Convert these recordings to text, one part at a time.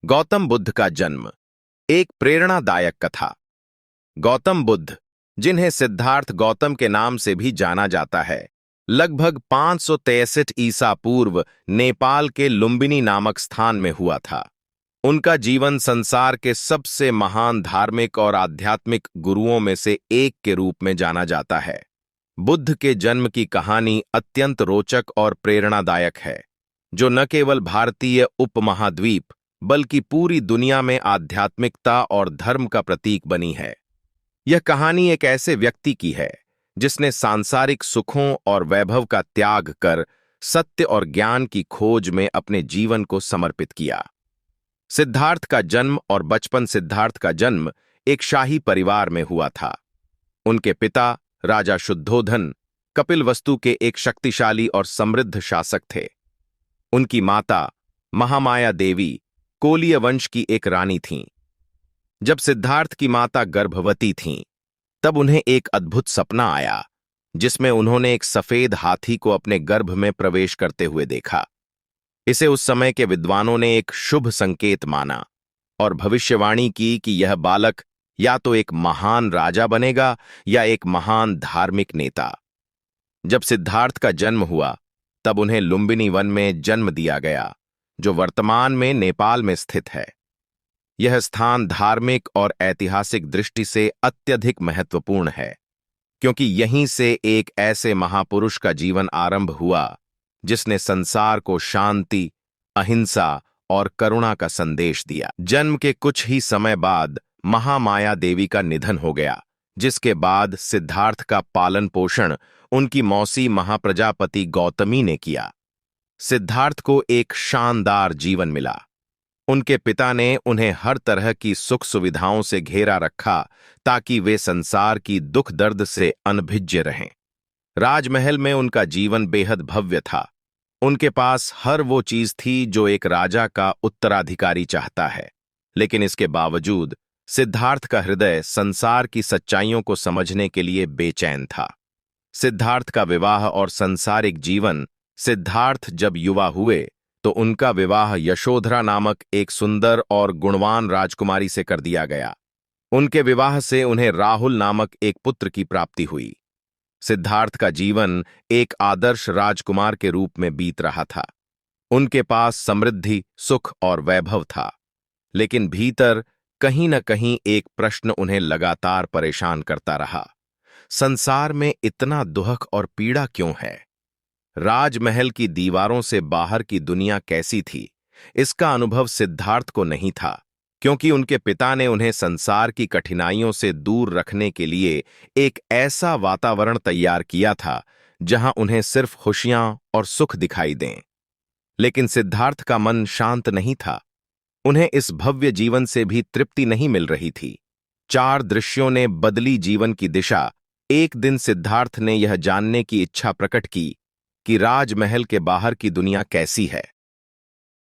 गौतम बुद्ध का जन्म। एक प्रेरणादायक कथा। गौतम बुद्ध, जिन्हें सिद्धार्थ गौतम के नाम से भी जाना जाता है, लगभग 563 ईसा पूर्व नेपाल के लुम्बिनी नामक स्थान में हुआ था। उनका जीवन संसार के सबसे महान धार्मिक और आध्यात्मिक गुरुओं में से एक के रूप में जाना जाता है। बुद्ध के जन्म की कहानी अत्यंत रोचक और प्रेरणादायक है, जो न केवल भारतीय उपमहाद्वीप बल्कि पूरी दुनिया में आध्यात्मिकता और धर्म का प्रतीक बनी है। यह कहानी एक ऐसे व्यक्ति की है जिसने सांसारिक सुखों और वैभव का त्याग कर सत्य और ज्ञान की खोज में अपने जीवन को समर्पित किया। सिद्धार्थ का जन्म और बचपन। सिद्धार्थ का जन्म एक शाही परिवार में हुआ था। उनके पिता राजा शुद्धोधन कपिलवस्तु के एक शक्तिशाली और समृद्ध शासक थे। उनकी माता महामाया देवी कोलीय वंश की एक रानी थीं। जब सिद्धार्थ की माता गर्भवती थीं, तब उन्हें एक अद्भुत सपना आया, जिसमें उन्होंने एक सफेद हाथी को अपने गर्भ में प्रवेश करते हुए देखा। इसे उस समय के विद्वानों ने एक शुभ संकेत माना और भविष्यवाणी की कि यह बालक या तो एक महान राजा बनेगा या एक महान धार्मिक नेता। जब सिद्धार्थ का जन्म हुआ, तब उन्हें लुम्बिनी वन में जन्म दिया गया, जो वर्तमान में नेपाल में स्थित है। यह स्थान धार्मिक और ऐतिहासिक दृष्टि से अत्यधिक महत्वपूर्ण है, क्योंकि यहीं से एक ऐसे महापुरुष का जीवन आरंभ हुआ जिसने संसार को शांति, अहिंसा और करुणा का संदेश दिया। जन्म के कुछ ही समय बाद महामाया देवी का निधन हो गया, जिसके बाद सिद्धार्थ का पालन पोषण उनकी मौसी महाप्रजापति गौतमी ने किया। सिद्धार्थ को एक शानदार जीवन मिला। उनके पिता ने उन्हें हर तरह की सुख सुविधाओं से घेरा रखा ताकि वे संसार की दुख दर्द से अनभिज्य रहें। राजमहल में उनका जीवन बेहद भव्य था। उनके पास हर वो चीज थी जो एक राजा का उत्तराधिकारी चाहता है, लेकिन इसके बावजूद सिद्धार्थ का हृदय संसार की सच्चाइयों को समझने के लिए बेचैन था। सिद्धार्थ का विवाह और सांसारिक जीवन। सिद्धार्थ जब युवा हुए तो उनका विवाह यशोधरा नामक एक सुंदर और गुणवान राजकुमारी से कर दिया गया। उनके विवाह से उन्हें राहुल नामक एक पुत्र की प्राप्ति हुई। सिद्धार्थ का जीवन एक आदर्श राजकुमार के रूप में बीत रहा था। उनके पास समृद्धि, सुख और वैभव था, लेकिन भीतर कहीं न कहीं एक प्रश्न उन्हें लगातार परेशान करता रहा। संसार में इतना दुख और पीड़ा क्यों है? राजमहल की दीवारों से बाहर की दुनिया कैसी थी, इसका अनुभव सिद्धार्थ को नहीं था, क्योंकि उनके पिता ने उन्हें संसार की कठिनाइयों से दूर रखने के लिए एक ऐसा वातावरण तैयार किया था जहां उन्हें सिर्फ खुशियां और सुख दिखाई दें। लेकिन सिद्धार्थ का मन शांत नहीं था। उन्हें इस भव्य जीवन से भी तृप्ति नहीं मिल रही थी। 4 दृश्यों ने बदली जीवन की दिशा। एक दिन सिद्धार्थ ने यह जानने की इच्छा प्रकट की कि राजमहल के बाहर की दुनिया कैसी है।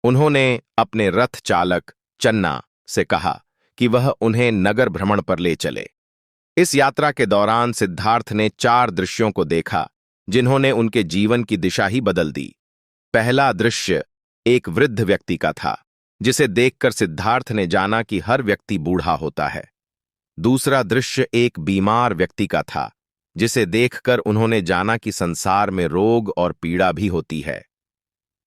उन्होंने अपने रथ चालक चन्ना से कहा कि वह उन्हें नगर भ्रमण पर ले चले। इस यात्रा के दौरान सिद्धार्थ ने 4 दृश्यों को देखा, जिन्होंने उनके जीवन की दिशा ही बदल दी। पहला दृश्य एक वृद्ध व्यक्ति का था, जिसे देखकर सिद्धार्थ ने जाना कि हर व्यक्ति बूढ़ा होता है। दूसरा दृश्य एक बीमार व्यक्ति का था, जिसे देखकर उन्होंने जाना कि संसार में रोग और पीड़ा भी होती है।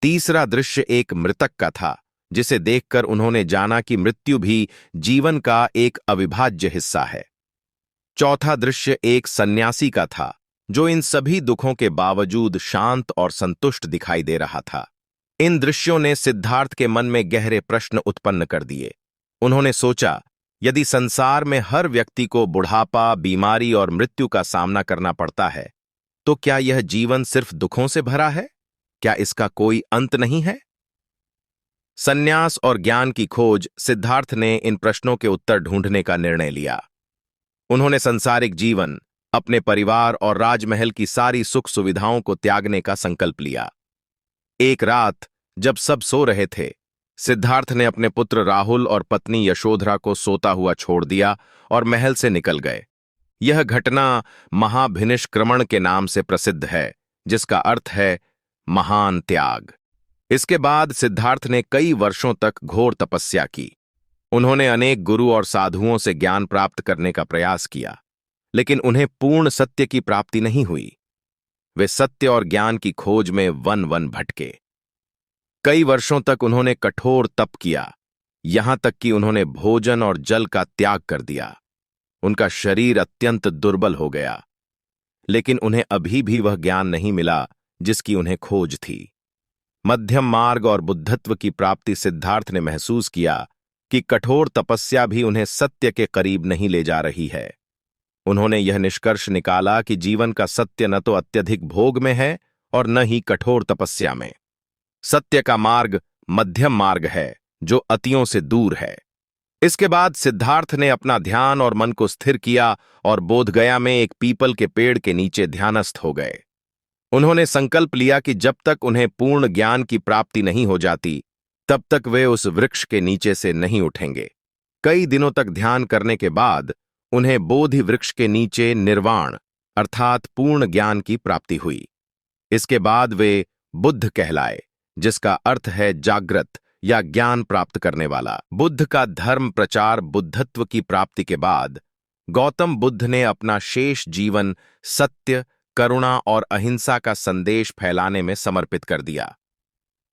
तीसरा दृश्य एक मृतक का था, जिसे देखकर उन्होंने जाना कि मृत्यु भी जीवन का एक अविभाज्य हिस्सा है। चौथा दृश्य एक सन्यासी का था, जो इन सभी दुखों के बावजूद शांत और संतुष्ट दिखाई दे रहा था। इन दृश्यों ने सिद्धार्थ के मन में गहरे प्रश्न उत्पन्न कर दिए। उन्होंने सोचा, यदि संसार में हर व्यक्ति को बुढ़ापा, बीमारी और मृत्यु का सामना करना पड़ता है, तो क्या यह जीवन सिर्फ दुखों से भरा है? क्या इसका कोई अंत नहीं है? संन्यास और ज्ञान की खोज। सिद्धार्थ ने इन प्रश्नों के उत्तर ढूंढने का निर्णय लिया। उन्होंने सांसारिक जीवन, अपने परिवार और राजमहल की सारी सुख सुविधाओं को त्यागने का संकल्प लिया। एक रात जब सब सो रहे थे, सिद्धार्थ ने अपने पुत्र राहुल और पत्नी यशोधरा को सोता हुआ छोड़ दिया और महल से निकल गए। यह घटना महाभिनिष्क्रमण के नाम से प्रसिद्ध है, जिसका अर्थ है महान त्याग। इसके बाद सिद्धार्थ ने कई वर्षों तक घोर तपस्या की। उन्होंने अनेक गुरु और साधुओं से ज्ञान प्राप्त करने का प्रयास किया, लेकिन उन्हें पूर्ण सत्य की प्राप्ति नहीं हुई। वे सत्य और ज्ञान की खोज में वन वन भटके। कई वर्षों तक उन्होंने कठोर तप किया, यहां तक कि उन्होंने भोजन और जल का त्याग कर दिया। उनका शरीर अत्यंत दुर्बल हो गया, लेकिन उन्हें अभी भी वह ज्ञान नहीं मिला जिसकी उन्हें खोज थी। मध्यम मार्ग और बुद्धत्व की प्राप्ति सिद्धार्थ ने महसूस किया कि कठोर तपस्या भी उन्हें सत्य के करीब नहीं ले जा रही है। उन्होंने यह निष्कर्ष निकाला कि जीवन का सत्य न तो अत्यधिक भोग में है और न ही कठोर तपस्या में। सत्य का मार्ग मध्यम मार्ग है जो अतियों से दूर है। इसके बाद सिद्धार्थ ने अपना ध्यान और मन को स्थिर किया और बोधगया में एक पीपल के पेड़ के नीचे ध्यानस्थ हो गए। उन्होंने संकल्प लिया कि जब तक उन्हें पूर्ण ज्ञान की प्राप्ति नहीं हो जाती, तब तक वे उस वृक्ष के नीचे से नहीं उठेंगे। कई दिनों तक ध्यान करने के बाद उन्हें बोधि वृक्ष के नीचे निर्वाण अर्थात पूर्ण ज्ञान की प्राप्ति हुई। इसके बाद वे बुद्ध कहलाए, जिसका अर्थ है जागृत या ज्ञान प्राप्त करने वाला। बुद्ध का धर्म प्रचार बुद्धत्व की प्राप्ति के बाद गौतम बुद्ध ने अपना शेष जीवन सत्य, करुणा और अहिंसा का संदेश फैलाने में समर्पित कर दिया।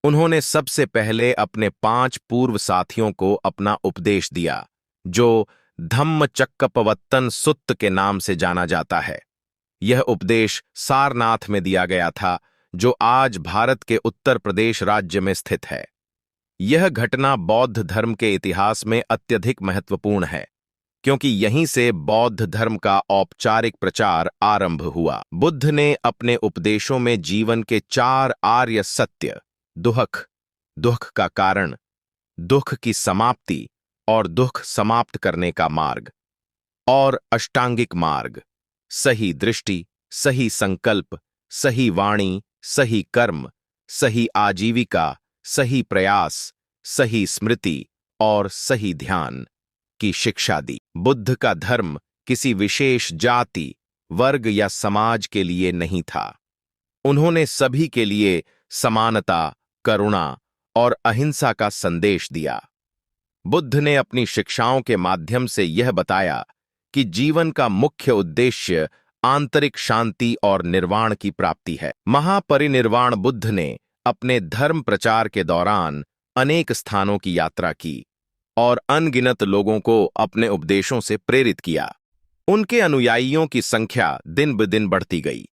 उन्होंने सबसे पहले अपने 5 पूर्व साथियों को अपना उपदेश दिया, जो धम्मचक्कपवत्तन सुत्त के नाम से जाना जाता है। यह उपदेश सारनाथ में दिया गया था, जो आज भारत के उत्तर प्रदेश राज्य में स्थित है। यह घटना बौद्ध धर्म के इतिहास में अत्यधिक महत्वपूर्ण है, क्योंकि यहीं से बौद्ध धर्म का औपचारिक प्रचार आरंभ हुआ। बुद्ध ने अपने उपदेशों में जीवन के 4 आर्य सत्य, दुख, दुख का कारण, दुख की समाप्ति और दुख समाप्त करने का मार्ग, और अष्टांगिक मार्ग, सही दृष्टि, सही संकल्प, सही वाणी, सही कर्म, सही आजीविका, सही प्रयास, सही स्मृति और सही ध्यान की शिक्षा दी। बुद्ध का धर्म किसी विशेष जाति, वर्ग या समाज के लिए नहीं था। उन्होंने सभी के लिए समानता, करुणा और अहिंसा का संदेश दिया। बुद्ध ने अपनी शिक्षाओं के माध्यम से यह बताया कि जीवन का मुख्य उद्देश्य आंतरिक शांति और निर्वाण की प्राप्ति है। महापरिनिर्वाण बुद्ध ने अपने धर्म प्रचार के दौरान अनेक स्थानों की यात्रा की और अनगिनत लोगों को अपने उपदेशों से प्रेरित किया। उनके अनुयायियों की संख्या दिन ब दिन बढ़ती गई।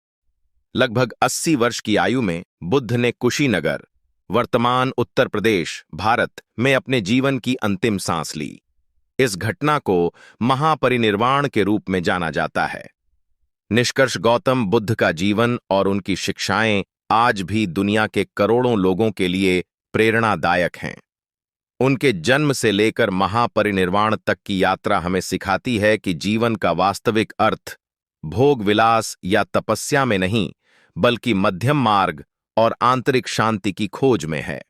लगभग 80 वर्ष की आयु में बुद्ध ने कुशीनगर, वर्तमान उत्तर प्रदेश, भारत में अपने जीवन की अंतिम सांस ली। इस घटना को महापरिनिर्वाण के रूप में जाना जाता है। निष्कर्ष, गौतम बुद्ध का जीवन और उनकी शिक्षाएं आज भी दुनिया के करोड़ों लोगों के लिए प्रेरणादायक हैं। उनके जन्म से लेकर महापरिनिर्वाण तक की यात्रा हमें सिखाती है कि जीवन का वास्तविक अर्थ भोग विलास या तपस्या में नहीं, बल्कि मध्यम मार्ग और आंतरिक शांति की खोज में है।